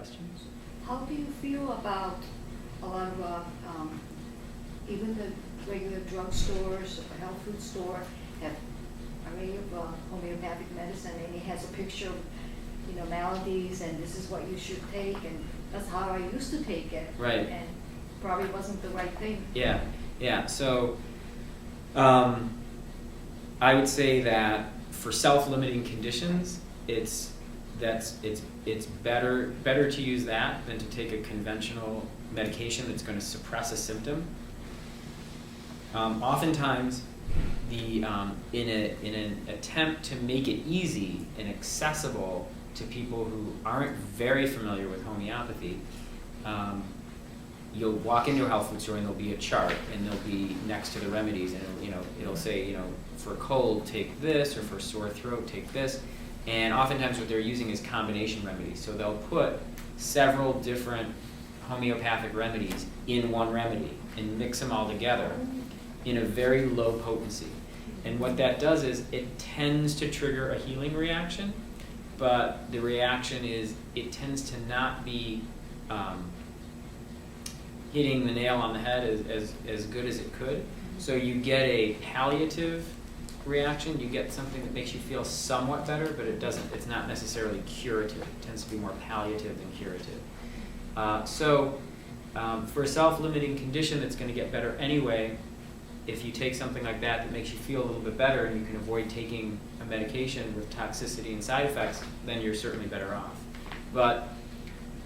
questions? How do you feel about a lot of, even the regular drugstores, health food store, have array of homeopathic medicine, and it has a picture of, maladies, and this is what you should take, and that's how I used to take it. Right. And probably wasn't the right thing. Yeah, yeah. So I would say that for self-limiting conditions, it's better to use that than to take a conventional medication that's going to suppress a symptom. Oftentimes, in an attempt to make it easy and accessible to people who aren't very familiar with homeopathy, you'll walk into a health food store and there'll be a chart, and there'll be next to the remedies, and it'll say, for cold take this, or for sore throat take this, and oftentimes what they're using is combination remedies. So they'll put several different homeopathic remedies in one remedy and mix them all together in a very low potency. And what that does is it tends to trigger a healing reaction, but the reaction is it tends to not be hitting the nail on the head as good as it could. So you get a palliative reaction, you get something that makes you feel somewhat better, but it's not necessarily curative. It tends to be more palliative than curative. For a self-limiting condition that's going to get better anyway, if you take something like that makes you feel a little bit better, and you can avoid taking a medication with toxicity and side effects, then you're certainly better off. But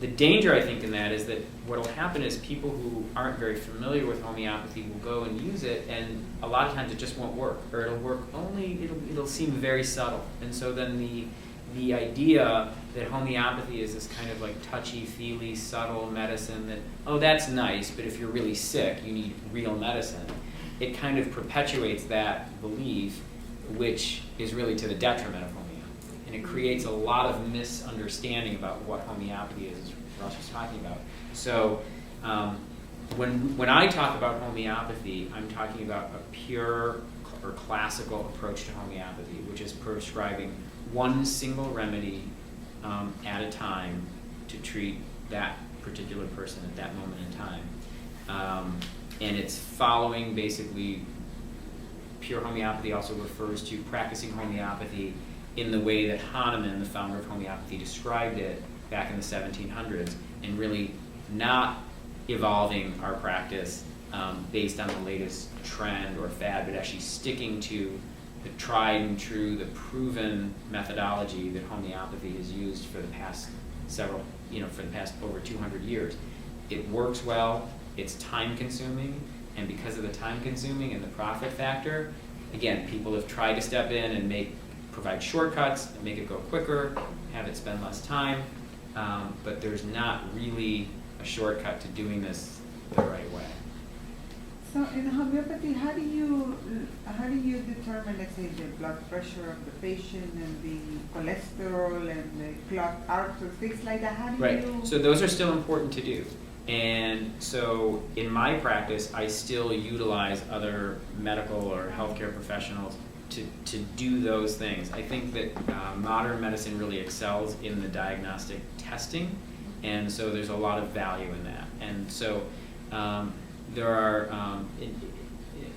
the danger, I think, in that is that what will happen is people who aren't very familiar with homeopathy will go and use it, and a lot of times it just won't work, or it'll work only, it'll seem very subtle. And so then the idea that homeopathy is this kind of like touchy-feely, subtle medicine that, oh, that's nice, but if you're really sick, you need real medicine. It kind of perpetuates that belief, which is really to the detriment of homeopathy. And it creates a lot of misunderstanding about what homeopathy is, as Ross was talking about. So when I talk about homeopathy, I'm talking about a pure or classical approach to homeopathy, which is prescribing one single remedy at a time to treat that particular person at that moment in time. And it's following basically, pure homeopathy also refers to practicing homeopathy in the way that Hahnemann, the founder of homeopathy, described it back in the 1700s, and really not evolving our practice based on the latest trend or fad, but actually sticking to the tried and true, the proven methodology that homeopathy has used for the past over 200 years. It works well. It's time consuming, and because of the time consuming and the profit factor, again, people have tried to step in and provide shortcuts and make it go quicker, have it spend less time, but there's not really a shortcut to doing this the right way. So in homeopathy, how do you determine, let's say, the blood pressure of the patient and the cholesterol and the clot arteries, things like that? How do Right. you? So those are still important to do. And so in my practice, I still utilize other medical or healthcare professionals to do those things. I think that modern medicine really excels in the diagnostic testing, and so there's a lot of value in that. And so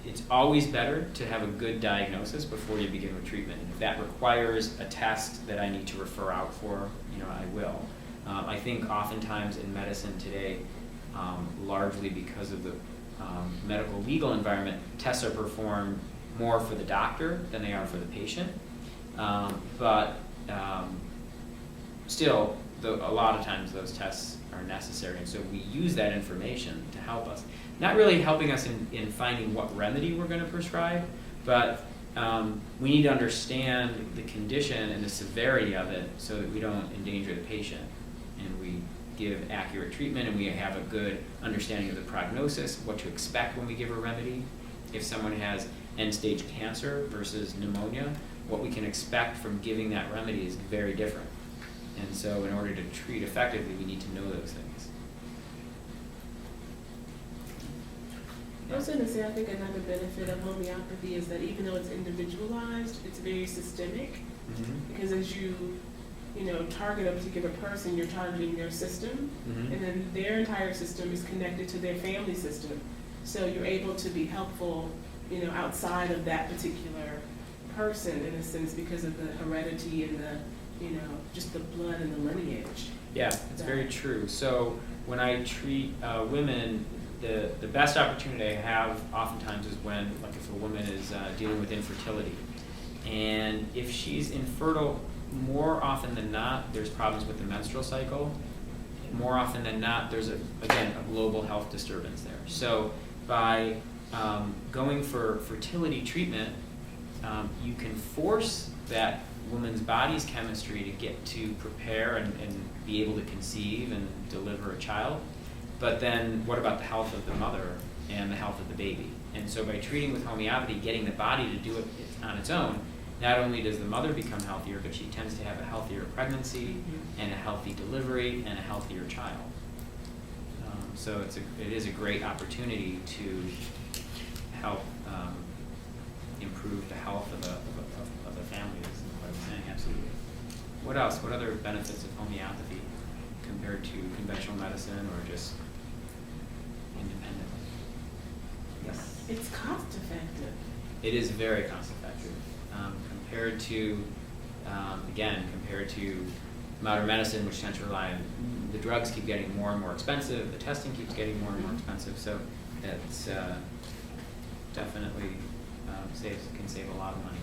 it's always better to have a good diagnosis before you begin with treatment. And if that requires a test that I need to refer out for, I will. I think oftentimes in medicine today, largely because of the medical legal environment, tests are performed more for the doctor than they are for the patient. But still, a lot of times those tests are necessary, and so we use that information to help us. Not really helping us in finding what remedy we're going to prescribe, but we need to understand the condition and the severity of it so that we don't endanger the patient, and we give accurate treatment, and we have a good understanding of the prognosis, what to expect when we give a remedy. If someone has end-stage cancer versus pneumonia, what we can expect from giving that remedy is very different. And so in order to treat effectively, we need to know those things. I was going to say, I think another benefit of homeopathy is that even though it's individualized, it's very systemic. Mm-hmm. Because as you target a particular person, you're targeting their system, Mhm. and then their entire system is connected to their family system. So you're able to be helpful, outside of that particular person in a sense because of the heredity and the, just the blood and the lineage. Yeah, it's very true. So when I treat women, the best opportunity I have oftentimes is when, like if a woman is dealing with infertility. And if she's infertile, more often than not, there's problems with the menstrual cycle. More often than not, there's, again, a global health disturbance there. So by going for fertility treatment, you can force that woman's body's chemistry to get to prepare and be able to conceive and deliver a child. But then what about the health of the mother and the health of the baby? And so by treating with homeopathy, getting the body to do it on its own, not only does the mother become healthier, but she tends to have a healthier pregnancy and a healthy delivery and a healthier child. So it is a great opportunity to help improve the health of a family, is what I'm saying, absolutely. What else? What other benefits of homeopathy compared to conventional medicine or just independent? Yes. It's cost effective. It is very cost effective. Compared to, compared to modern medicine, which tends to rely on, the drugs keep getting more and more expensive, the testing keeps getting more and more expensive, so it's definitely can save a lot of money.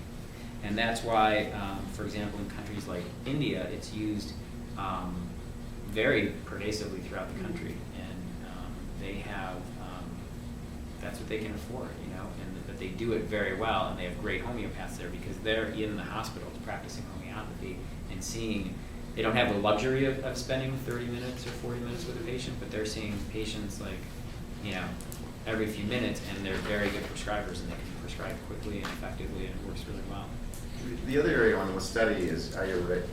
And that's why, for example, in countries like India, it's used very pervasively throughout the country, and they have, that's what they can afford, but they do it very well, and they have great homeopaths there because they're in the hospitals practicing homeopathy and seeing, they don't have the luxury of spending 30 minutes or 40 minutes with a patient, but they're seeing patients like, every few minutes, and they're very good prescribers, and they can prescribe quickly and effectively, and it works really well. The other area I want to study is Ayurvedic.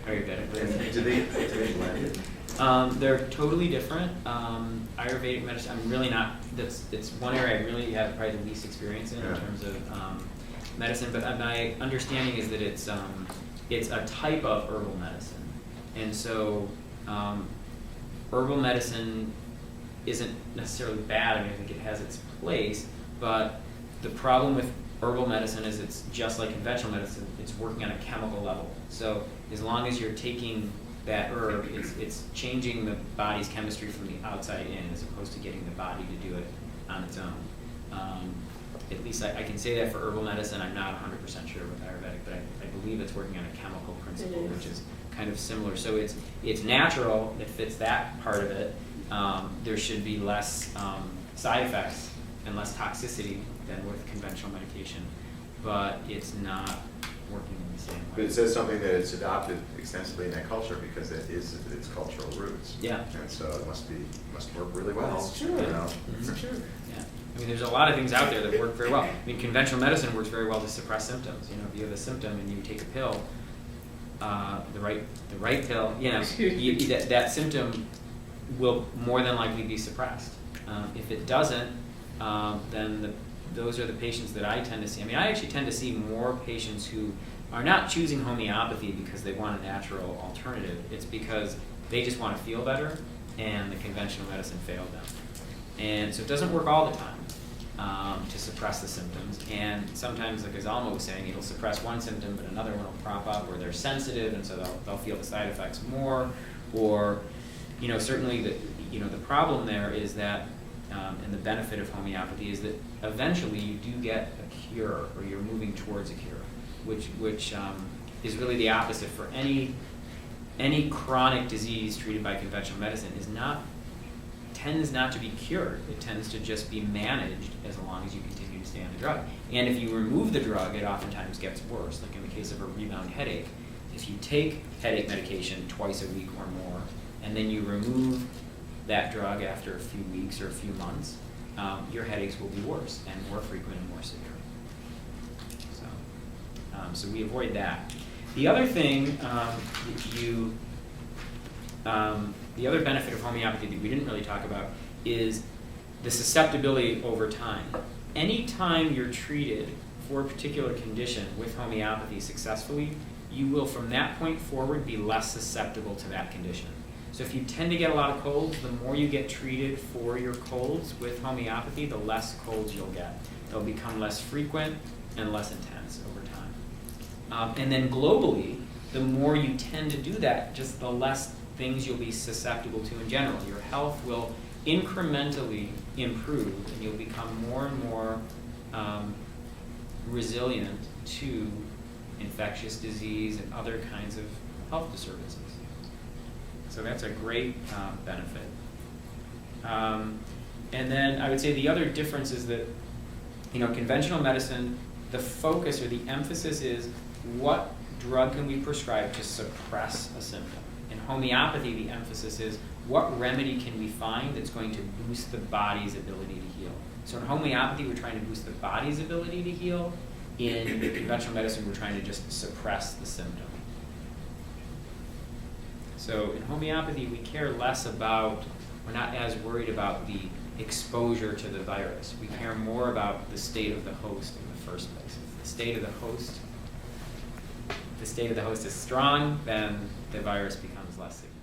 Ayurvedic. Do they blend it? They're totally different. Ayurvedic medicine, I'm really not, it's one area I really have probably the least experience in terms of medicine, but my understanding is that it's a type of herbal medicine. And so herbal medicine isn't necessarily bad. I think it has its place, but the problem with herbal medicine is it's just like conventional medicine, it's working on a chemical level. So as long as you're taking that herb, it's changing the body's chemistry from the outside in as opposed to getting the body to do it on its own. At least I can say that for herbal medicine. I'm not 100% sure with Ayurvedic, but I believe it's working on a chemical principle, which is kind of similar. So it's natural, it fits that part of it. There should be less side effects and less toxicity than with conventional medication, but it's not working in the same way. But it says something that it's adopted extensively in that culture because it is its cultural roots. Yeah. And so it must work really well. That's true. That's true. Yeah. I mean, there's a lot of things out there that work very well. I mean, conventional medicine works very well to suppress symptoms. If you have a symptom and you take a pill, the right pill, that symptom will more than likely be suppressed. If it doesn't, then those are the patients that I tend to see. I mean, I actually tend to see more patients who are not choosing homeopathy because they want a natural alternative. It's because they just want to feel better, and the conventional medicine failed them. And so it doesn't work all the time to suppress the symptoms. And sometimes, like as Alma was saying, it'll suppress one symptom, but another one will crop up, or they're sensitive, and so they'll feel the side effects more. Or, certainly the problem there is that, and the benefit of homeopathy is that eventually you do get a cure, or you're moving towards a cure, which is really the opposite for any chronic disease treated by conventional medicine tends not to be cured. It tends to just be managed as long as you continue to stay on the drug. And if you remove the drug, it oftentimes gets worse. Like in the case of a rebound headache, if you take headache medication twice a week or more, and then you remove that drug after a few weeks or a few months, your headaches will be worse and more frequent and more severe. So we avoid that. The other thing the other benefit of homeopathy that we didn't really talk about is the susceptibility over time. Anytime you're treated for a particular condition with homeopathy successfully, you will from that point forward be less susceptible to that condition. So if you tend to get a lot of colds, the more you get treated for your colds with homeopathy, the less colds you'll get. They'll become less frequent and less intense over time. And then globally, the more you tend to do that, just the less things you'll be susceptible to in general. Your health will incrementally improve, and you'll become more and more resilient to infectious disease and other kinds of health disturbances. So that's a great benefit. And then I would say the other difference is that, conventional medicine, the focus or the emphasis is what drug can we prescribe to suppress a symptom. In homeopathy, the emphasis is what remedy can we find that's going to boost the body's ability to heal. So in homeopathy, we're trying to boost the body's ability to heal. In conventional medicine, we're trying to just suppress the symptom. So in homeopathy, we care less about, we're not as worried about the exposure to the virus. We care more about the state of the host in the first place. If the state of the host is strong, then the virus becomes less significant.